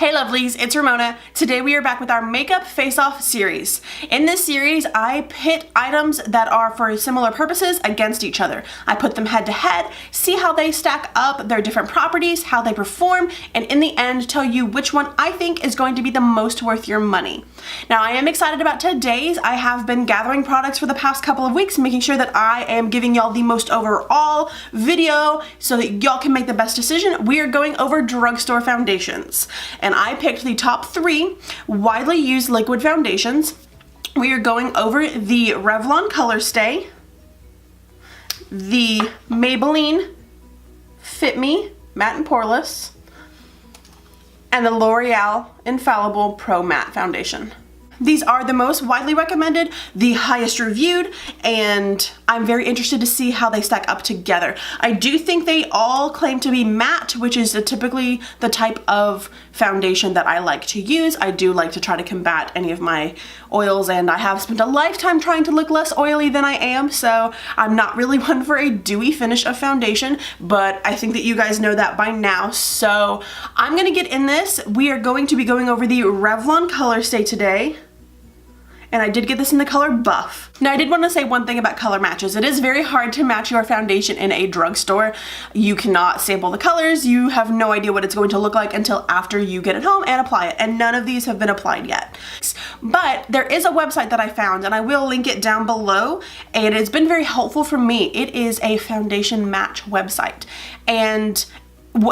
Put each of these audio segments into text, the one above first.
Hey lovelies, it's Ramona. Today we are back with our makeup face-off series. In this series, I pit items that are for similar purposes against each other. I put them head to head, see how they stack up, their different properties, how they perform, and in the end tell you which one I think is going to be the most worth your money. Now I am excited about today's. I have been gathering products for the past couple of weeks, making sure that I am giving y'all the most overall video so that y'all can make the best decision. We are going over drugstore foundations. And I picked the top 3 widely used liquid foundations. We are going over the Revlon Color Stay, the Maybelline Fit Me Matte and Poreless, and the L'Oreal Infallible Pro Matte Foundation. These are the most widely recommended, the highest reviewed, and I'm very interested to see how they stack up together. I do think they all claim to be matte, which is typically the type of foundation that I like to use. I do like to try to combat any of my oils, and I have spent a lifetime trying to look less oily than I am, so I'm not really one for a dewy finish of foundation, but I think that you guys know that by now. So I'm gonna get in this. We are going to be going over the Revlon Color Stay today. And I did get this in the color Buff. Now I did want to say one thing about color matches. It is very hard to match your foundation in a drugstore. You cannot sample the colors. You have no idea what it's going to look like until after you get it home and apply it. And none of these have been applied yet. But there is a website that I found, and I will link it down below, and it's been very helpful for me. It is a foundation match website. And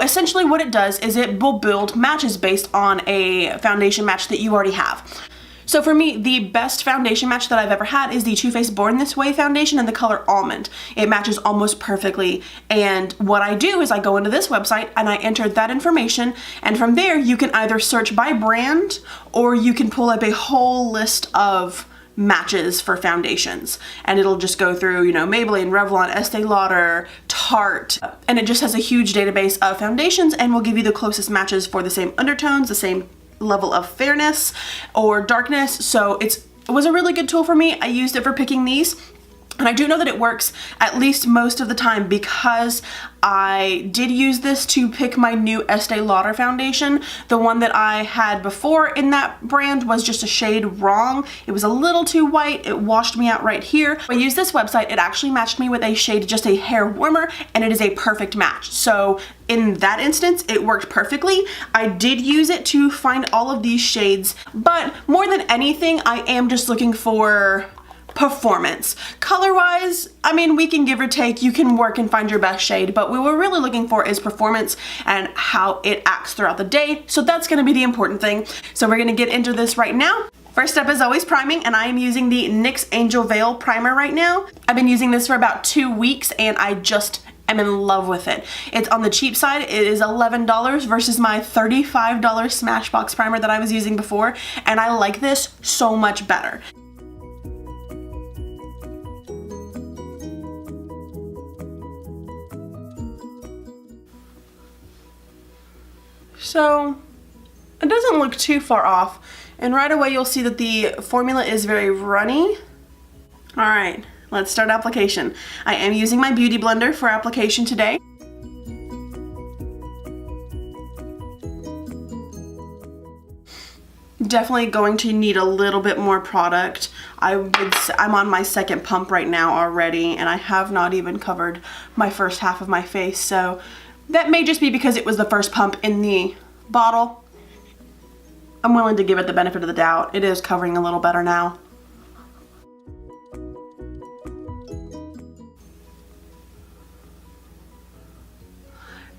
essentially what it does is it will build matches based on a foundation match that you already have. So for me, the best foundation match that I've ever had is the Too Faced Born This Way foundation in the color Almond. It matches almost perfectly, and what I do is I go into this website and I enter that information, and from there you can either search by brand or you can pull up a whole list of matches for foundations, and it'll just go through, you know, Maybelline, Revlon, Estee Lauder, Tarte, and it just has a huge database of foundations and will give you the closest matches for the same undertones, the same level of fairness or darkness. So it was a really good tool for me. I used it for picking these, and I do know that it works at least most of the time because I did use this to pick my new Estee Lauder foundation. The one that I had before in that brand was just a shade wrong. It was a little too white. It washed me out right here. I used this website. It actually matched me with a shade just a hair warmer, and it is a perfect match. So in that instance, it worked perfectly. I did use it to find all of these shades, but more than anything, I am just looking for performance. Color-wise, I mean, we can give or take. You can work and find your best shade, but what we're really looking for is performance and how it acts throughout the day. So that's going to be the important thing. So we're going to get into this right now. First up is always priming, and I am using the NYX Angel Veil primer right now. I've been using this for about 2 weeks, and I just am in love with it. It's on the cheap side. It is $11 versus my $35 Smashbox primer that I was using before, and I like this so much better. So it doesn't look too far off, and right away you'll see that the formula is very runny. All right, let's start application. I am using my beauty blender for application today. Definitely going to need a little bit more product. I'm on my second pump right now already, and I have not even covered my first half of my face, so that may just be because it was the first pump in the bottle. I'm willing to give it the benefit of the doubt. It is covering a little better now.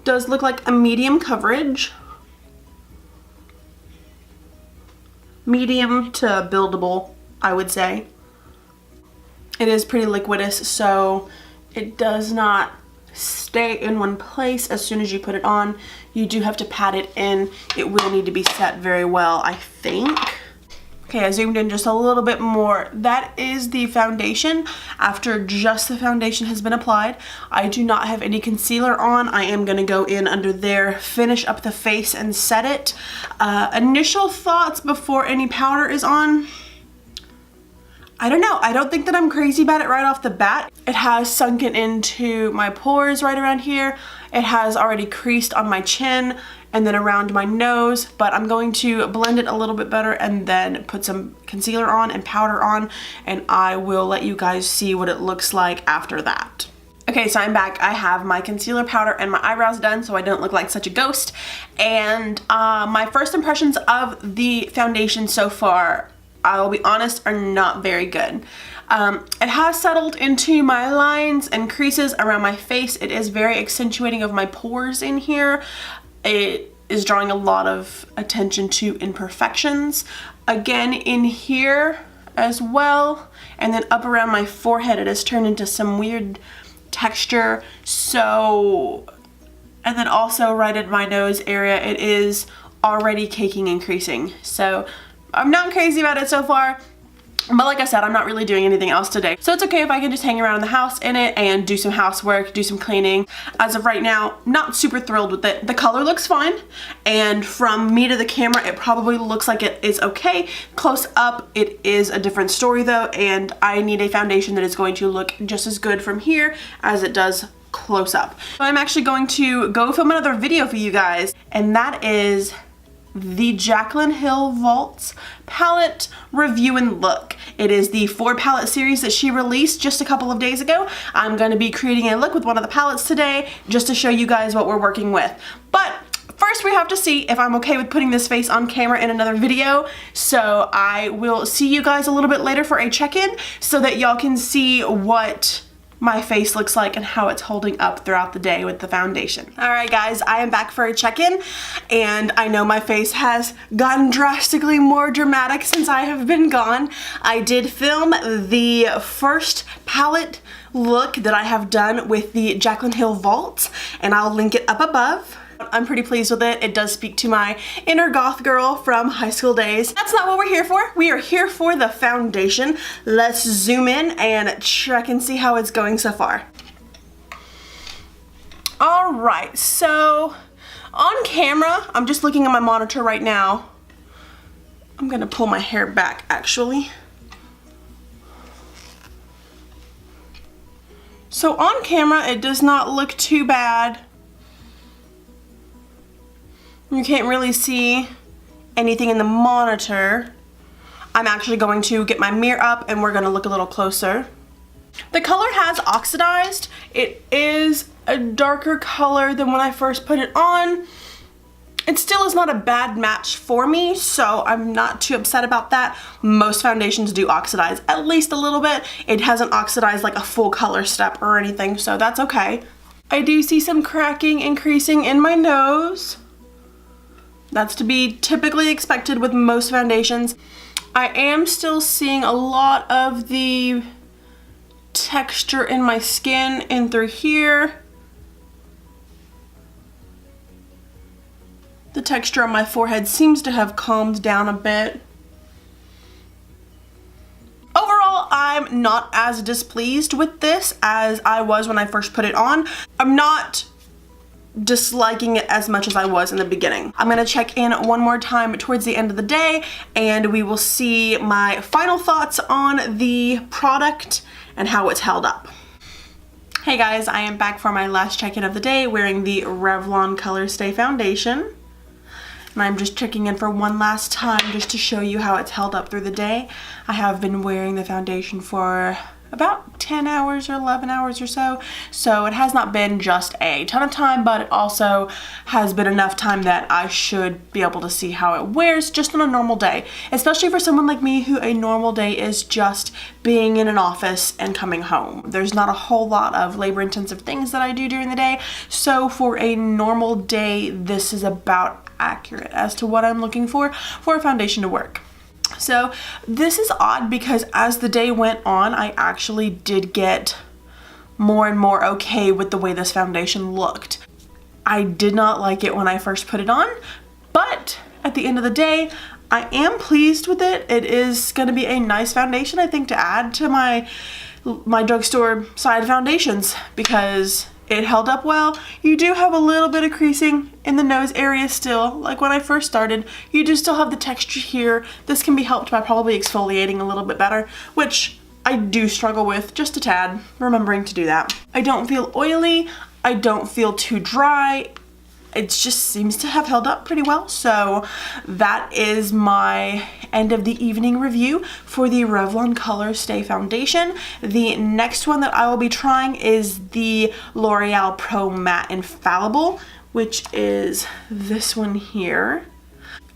Does look like a medium coverage. Medium to buildable, I would say. It is pretty liquidous, so it does not stay in one place as soon as you put it on. You do have to pat it in. It will need to be set very well, I think. Okay, I zoomed in just a little bit more. That is the foundation after just the foundation has been applied. I do not have any concealer on. I am gonna go in under there, finish up the face and set it. Initial thoughts before any powder is on. I don't know. I don't think that I'm crazy about it right off the bat. It has sunken into my pores right around here. It has already creased on my chin. and then around my nose, but I'm going to blend it a little bit better and then put some concealer on and powder on, and I will let you guys see what it looks like after that. Okay, so I'm back. I have my concealer, powder, and my eyebrows done so I don't look like such a ghost. And my first impressions of the foundation so far, I will be honest, are not very good. It has settled into my lines and creases around my face. It is very accentuating of my pores in here. It is drawing a lot of attention to imperfections. Again, in here as well. And then up around my forehead, it has turned into some weird texture. So, and then also right in my nose area, it is already caking and creasing. So I'm not crazy about it so far, but like I said, I'm not really doing anything else today. So it's okay if I can just hang around the house in it and do some housework, do some cleaning. As of right now, not super thrilled with it. The color looks fine, and from me to the camera, it probably looks like it is okay. Close up, it is a different story though, and I need a foundation that is going to look just as good from here as it does close up. So I'm actually going to go film another video for you guys, and that is the Jaclyn Hill Vaults palette review and look. It is the 4 palette series that she released just a couple of days ago. I'm going to be creating a look with one of the palettes today just to show you guys what we're working with. But first we have to see if I'm okay with putting this face on camera in another video. So I will see you guys a little bit later for a check-in so that y'all can see what my face looks like and how it's holding up throughout the day with the foundation. All right guys, I am back for a check-in, and I know my face has gotten drastically more dramatic since I have been gone. I did film the first palette look that I have done with the Jaclyn Hill Vaults, and I'll link it up above. I'm pretty pleased with it. It does speak to my inner goth girl from high school days. That's not what we're here for. We are here for the foundation. Let's zoom in and check and see how it's going so far. All right, so on camera, I'm just looking at my monitor right now. I'm gonna pull my hair back actually. So on camera, it does not look too bad. You can't really see anything in the monitor. I'm actually going to get my mirror up and we're gonna look a little closer. The color has oxidized. It is a darker color than when I first put it on. It still is not a bad match for me, so I'm not too upset about that. Most foundations do oxidize at least a little bit. It hasn't oxidized like a full color step or anything, so that's okay. I do see some cracking and creasing in my nose. That's to be typically expected with most foundations. I am still seeing a lot of the texture in my skin in through here. The texture on my forehead seems to have calmed down a bit. Overall, I'm not as displeased with this as I was when I first put it on. I'm not disliking it as much as I was in the beginning. I'm gonna check in one more time towards the end of the day and we will see my final thoughts on the product and how it's held up. Hey guys, I am back for my last check-in of the day wearing the Revlon Color Stay Foundation. And I'm just checking in for one last time just to show you how it's held up through the day. I have been wearing the foundation for about 10 hours or 11 hours or so. So it has not been just a ton of time, but it also has been enough time that I should be able to see how it wears just on a normal day. Especially for someone like me who a normal day is just being in an office and coming home. There's not a whole lot of labor intensive things that I do during the day. So for a normal day, this is about accurate as to what I'm looking for a foundation to work. So this is odd because as the day went on, I actually did get more and more okay with the way this foundation looked. I did not like it when I first put it on, but at the end of the day, I am pleased with it. It is going to be a nice foundation, I think, to add to my drugstore side foundations because it held up well. You do have a little bit of creasing in the nose area still, like when I first started. You do still have the texture here. This can be helped by probably exfoliating a little bit better, which I do struggle with just a tad, remembering to do that. I don't feel oily. I don't feel too dry. it just seems to have held up pretty well. So that is my end of the evening review for the Revlon Color Stay Foundation. The next one that I will be trying is the L'Oreal Pro Matte Infallible, which is this one here.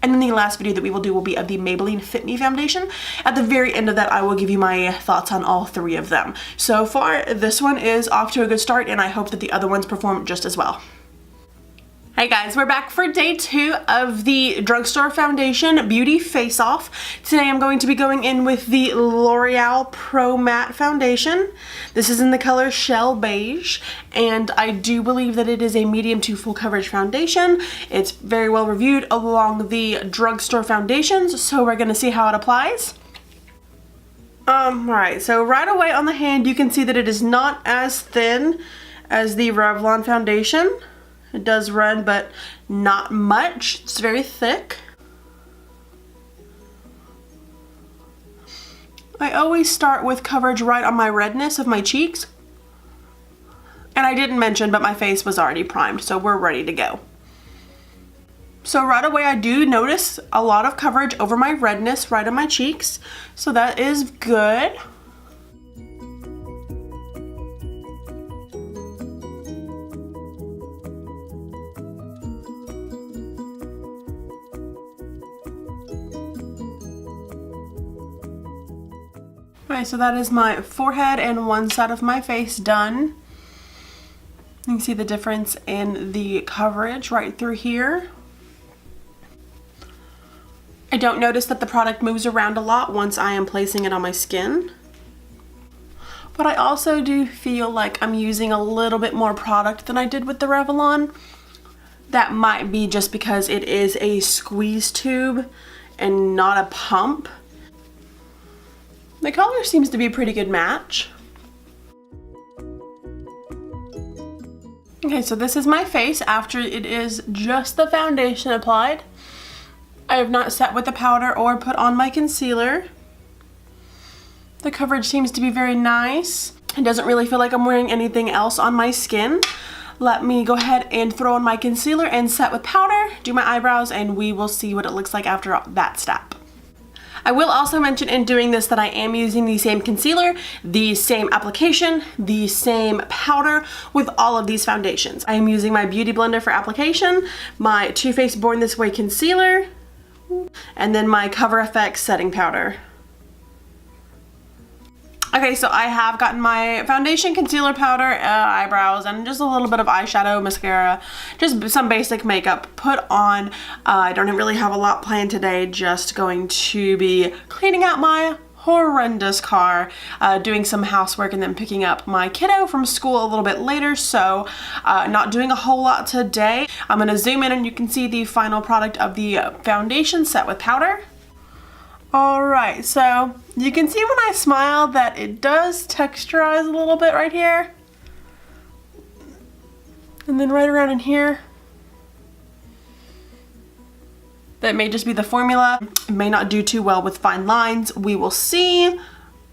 And then the last video that we will do will be of the Maybelline Fit Me foundation. At the very end of that, I will give you my thoughts on all three of them. So far, this one is off to a good start, and I hope that the other ones perform just as well. Hey guys, we're back for day 2 of the Drugstore Foundation Beauty Face Off. Today I'm going to be going in with the L'Oreal Pro Matte Foundation. This is in the color Shell Beige, and I do believe that it is a medium to full coverage foundation. It's very well reviewed along the Drugstore foundations, so we're going to see how it applies. Right, so right away on the hand you can see that it is not as thin as the Revlon foundation. It does run, but not much. It's very thick. I always start with coverage right on my redness of my cheeks. And I didn't mention, but my face was already primed, so we're ready to go. So right away I do notice a lot of coverage over my redness right on my cheeks. So that is good. Okay, so that is my forehead and one side of my face done. You can see the difference in the coverage right through here. I don't notice that the product moves around a lot once I am placing it on my skin. But I also do feel like I'm using a little bit more product than I did with the Revlon. That might be just because it is a squeeze tube and not a pump. The color seems to be a pretty good match. Okay, so this is my face after it is just the foundation applied. I have not set with the powder or put on my concealer. The coverage seems to be very nice. It doesn't really feel like I'm wearing anything else on my skin. Let me go ahead and throw on my concealer and set with powder, do my eyebrows, and we will see what it looks like after that step. I will also mention in doing this that I am using the same concealer, the same application, the same powder with all of these foundations. I am using my Beauty Blender for application, my Too Faced Born This Way concealer, and then my Cover FX setting powder. Okay, so I have gotten my foundation, concealer, powder, eyebrows, and just a little bit of eyeshadow, mascara, just some basic makeup put on. I don't really have a lot planned today, just going to be cleaning out my horrendous car, doing some housework, and then picking up my kiddo from school a little bit later, so not doing a whole lot today. I'm going to zoom in and you can see the final product of the foundation set with powder. Alright, so you can see when I smile that it does texturize a little bit right here. And then right around in here. That may just be the formula. It may not do too well with fine lines. We will see.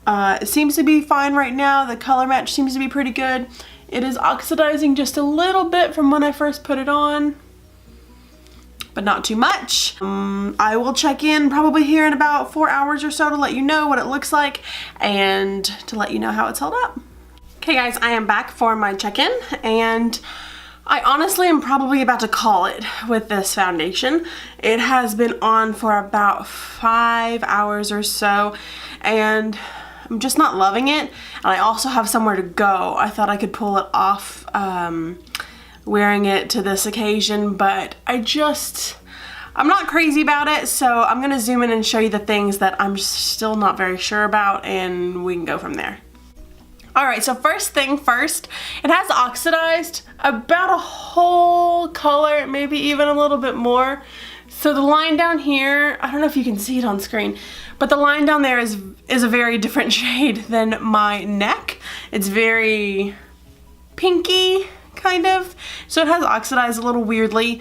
It seems to be fine right now. The color match seems to be pretty good. It is oxidizing just a little bit from when I first put it on, but not too much. I will check in probably here in about 4 hours or so to let you know what it looks like and to let you know how it's held up. Okay guys, I am back for my check-in, and I honestly am probably about to call it with this foundation. It has been on for about 5 hours or so, and I'm just not loving it. And I also have somewhere to go. I thought I could pull it off wearing it to this occasion, but I'm not crazy about it, so I'm gonna zoom in and show you the things that I'm still not very sure about, and we can go from there. Alright, so first thing first, it has oxidized about a whole color, maybe even a little bit more. So the line down here, I don't know if you can see it on screen, but the line down there is a very different shade than my neck. It's very pinky, kind of, so it has oxidized a little weirdly.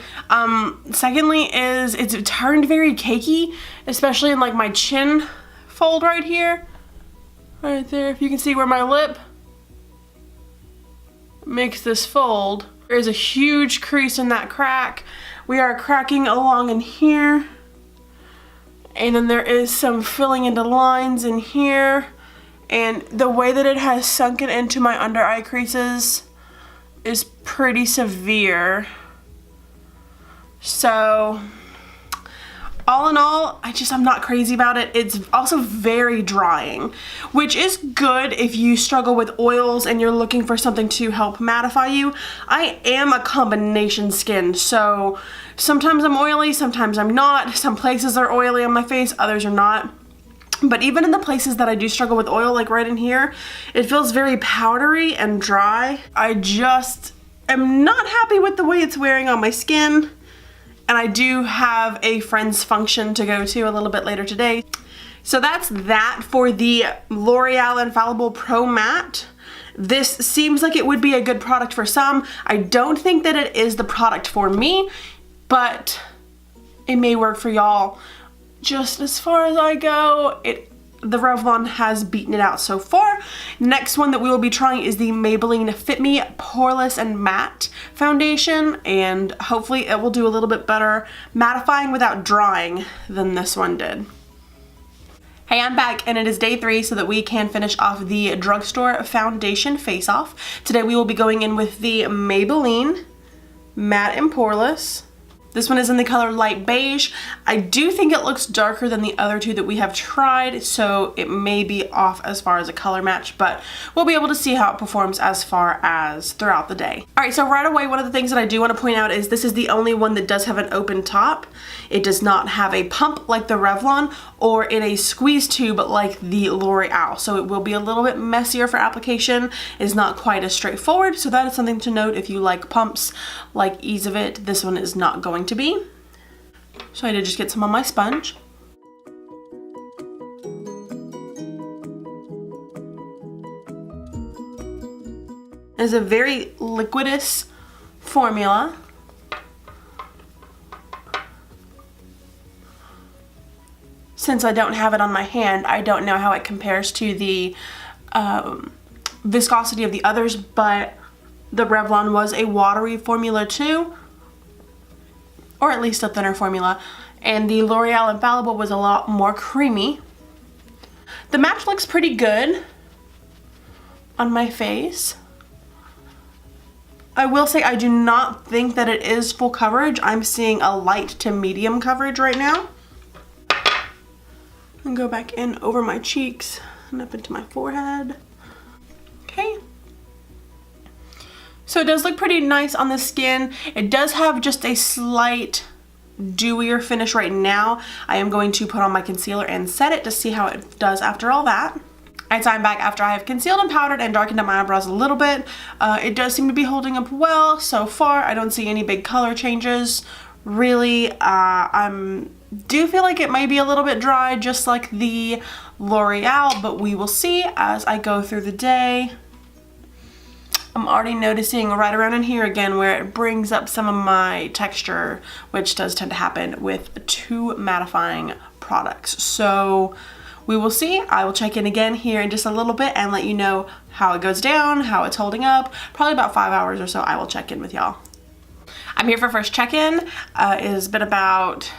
Secondly is it's turned very cakey, especially in like my chin fold right here, right there. If you can see where my lip makes this fold, There's a huge crease in that crack. We are cracking along in here. And then there is some filling into lines in here. And the way that it has sunken into my under eye creases is pretty severe. So all in all, I'm not crazy about it. It's also very drying, which is good if you struggle with oils and you're looking for something to help mattify you. I am a combination skin, so sometimes I'm oily, sometimes I'm not. Some places are oily on my face, others are not. But even in the places that I do struggle with oil, like right in here, it feels very powdery and dry. I just am not happy with the way it's wearing on my skin. And I do have a friend's function to go to a little bit later today. So that's that for the L'Oreal Infallible Pro Matte. This seems like it would be a good product for some. I don't think that it is the product for me, but it may work for y'all. Just as far as I go, the Revlon has beaten it out so far. Next one that we will be trying is the Maybelline Fit Me Poreless and Matte Foundation, and hopefully it will do a little bit better mattifying without drying than this one did. Hey, I'm back, and it is day 3 so that we can finish off the Drugstore Foundation Face Off. Today we will be going in with the Maybelline Matte and Poreless. This one is in the color light beige. I do think it looks darker than the other two that we have tried, so it may be off as far as a color match, but we'll be able to see how it performs as far as throughout the day. All right, so right away, one of the things that I do want to point out is this is the only one that does have an open top. It does not have a pump like the Revlon or in a squeeze tube like the L'Oreal, so it will be a little bit messier for application. It's not quite as straightforward, so that is something to note if you like pumps, like ease of it. This one is not going to be. So I did just get some on my sponge. It's a very liquidous formula. Since I don't have it on my hand, I don't know how it compares to the viscosity of the others, but the Revlon was a watery formula too, or at least a thinner formula, and the L'Oreal Infallible was a lot more creamy. The match looks pretty good on my face. I will say I do not think that it is full coverage. I'm seeing a light to medium coverage right now. And go back in over my cheeks and up into my forehead. Okay. So it does look pretty nice on the skin. It does have just a slight dewier finish right now. I am going to put on my concealer and set it to see how it does after all that. Alright, so I'm back after I have concealed and powdered and darkened up my eyebrows a little bit. It does seem to be holding up well so far. I don't see any big color changes. Really, do feel like it may be a little bit dry, just like the L'Oreal, but we will see as I go through the day. I'm already noticing right around in here again where it brings up some of my texture, which does tend to happen with too mattifying products. So we will see. I will check in again here in just a little bit and let you know how it goes down, how it's holding up. Probably about 5 hours or so I will check in with y'all. I'm here for first check-in. It's been about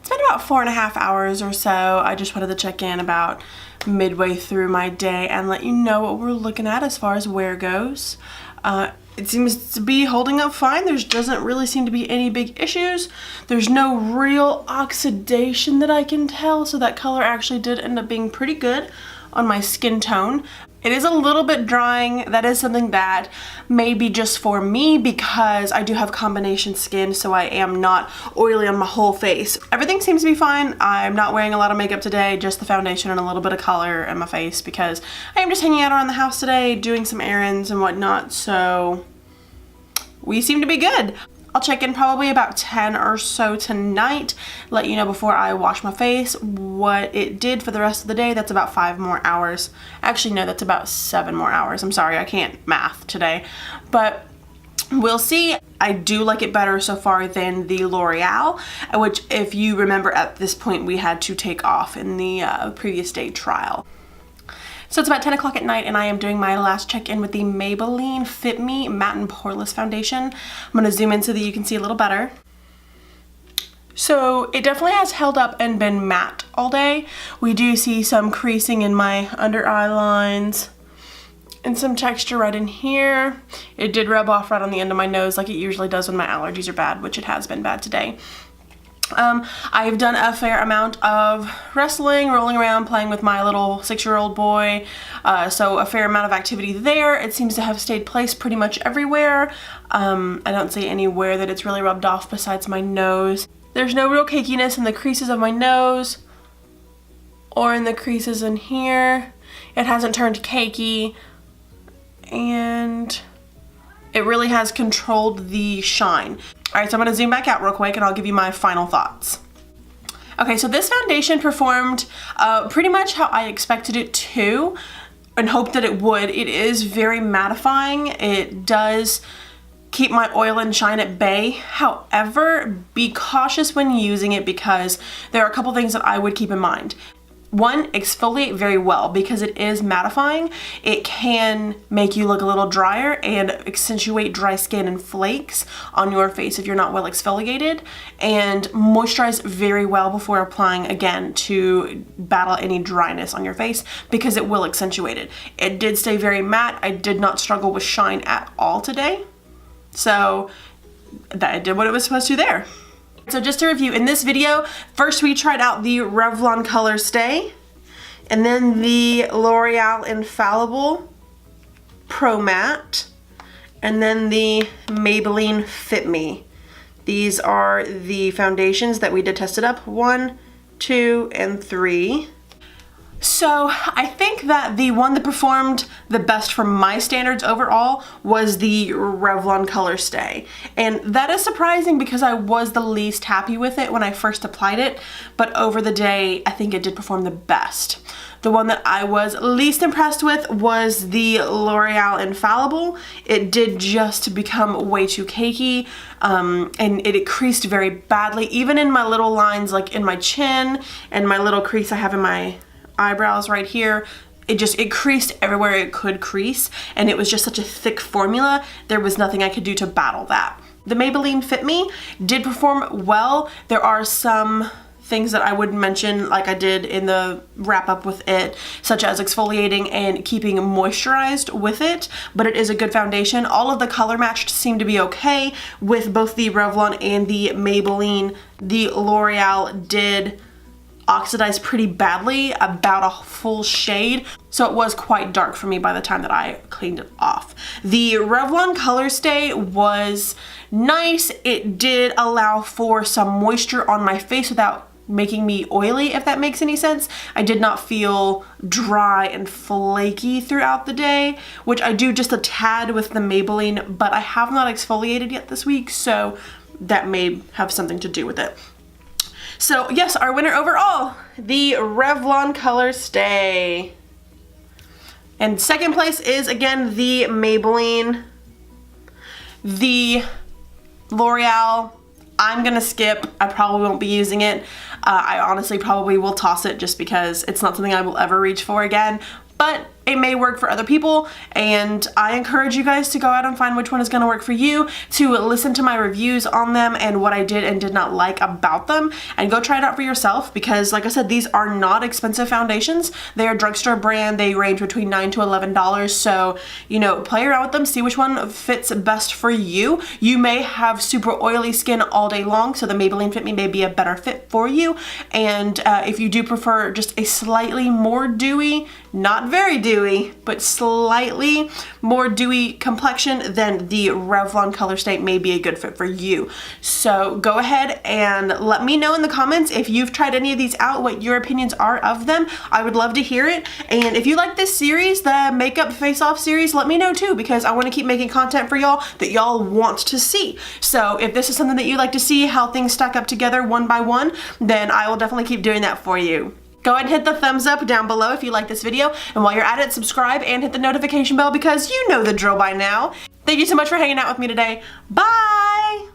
4.5 hours or so. I just wanted to check in about midway through my day and let you know what we're looking at as far as wear goes. It seems to be holding up fine. There doesn't really seem to be any big issues. There's no real oxidation that I can tell, so that color actually did end up being pretty good on my skin tone. It is a little bit drying. That is something that may be just for me because I do have combination skin, so I am not oily on my whole face. Everything seems to be fine. I'm not wearing a lot of makeup today, just the foundation and a little bit of color in my face because I am just hanging out around the house today, doing some errands and whatnot, so we seem to be good. I'll check in probably about 10 or so tonight, let you know before I wash my face what it did for the rest of the day. That's about 5 more hours. Actually, no, that's about 7 more hours. I'm sorry, I can't math today, but we'll see. I do like it better so far than the L'Oreal, which if you remember at this point we had to take off in the previous day trial. So it's about 10 o'clock at night and I am doing my last check-in with the Maybelline Fit Me Matte and Poreless Foundation. I'm going to zoom in so that you can see a little better. So it definitely has held up and been matte all day. We do see some creasing in my under eye lines and some texture right in here. It did rub off right on the end of my nose like it usually does when my allergies are bad, which it has been bad today. I've done a fair amount of wrestling, rolling around, playing with my little 6-year-old boy, so a fair amount of activity there. It seems to have stayed placed pretty much everywhere. I don't see anywhere that it's really rubbed off besides my nose. There's no real cakiness in the creases of my nose or in the creases in here. It hasn't turned cakey, and it really has controlled the shine. Alright, so I'm going to zoom back out real quick and I'll give you my final thoughts. Okay, so this foundation performed pretty much how I expected it to and hoped that it would. It is very mattifying. It does keep my oil and shine at bay. However, be cautious when using it because there are a couple things that I would keep in mind. One, exfoliate very well because it is mattifying. It can make you look a little drier and accentuate dry skin and flakes on your face if you're not well exfoliated, and moisturize very well before applying again to battle any dryness on your face because it will accentuate it. It did stay very matte. I did not struggle with shine at all today. So that did what it was supposed to there. So just to review, in this video, first we tried out the Revlon Color Stay, and then the L'Oreal Infallible Pro Matte, and then the Maybelline Fit Me. These are the foundations that we did test it up, 1, 2, and 3. So I think that the one that performed the best for my standards overall was the Revlon Color Stay. And that is surprising because I was the least happy with it when I first applied it, but over the day I think it did perform the best. The one that I was least impressed with was the L'Oreal Infallible. It did just become way too cakey, and it creased very badly, even in my little lines like in my chin and my little crease I have in my eyebrows right here. It creased everywhere it could crease, and it was just such a thick formula. There was nothing I could do to battle that. The Maybelline Fit Me did perform well. There are some things that I would mention like I did in the wrap up with it, such as exfoliating and keeping moisturized with it, but it is a good foundation. All of the color matched seem to be okay with both the Revlon and the Maybelline. The L'Oreal did oxidized pretty badly, about a full shade, so it was quite dark for me by the time that I cleaned it off. The Revlon Color Stay was nice. It did allow for some moisture on my face without making me oily, if that makes any sense. I did not feel dry and flaky throughout the day, which I do just a tad with the Maybelline, but I have not exfoliated yet this week, so that may have something to do with it. So yes, our winner overall, the Revlon Color Stay. And second place is again the Maybelline. The L'Oreal, I'm gonna skip. I probably won't be using it. I honestly probably will toss it just because it's not something I will ever reach for again. But it may work for other people, and I encourage you guys to go out and find which one is going to work for you, to listen to my reviews on them and what I did and did not like about them, and go try it out for yourself because, like I said, these are not expensive foundations. They are drugstore brand. They range between $9 to $11, so, you know, play around with them, see which one fits best for you. You may have super oily skin all day long, so the Maybelline Fit Me may be a better fit for you, and if you do prefer just a slightly more dewy, not very dewy, but slightly more dewy complexion, then the Revlon Color Stay may be a good fit for you. So go ahead and let me know in the comments if you've tried any of these out, what your opinions are of them. I would love to hear it. And if you like this series, the Makeup Face Off series, let me know too, because I want to keep making content for y'all that y'all want to see. So if this is something that you like to see, how things stack up together one by one, then I will definitely keep doing that for you. Go ahead and hit the thumbs up down below if you like this video, and while you're at it, subscribe and hit the notification bell because you know the drill by now. Thank you so much for hanging out with me today. Bye!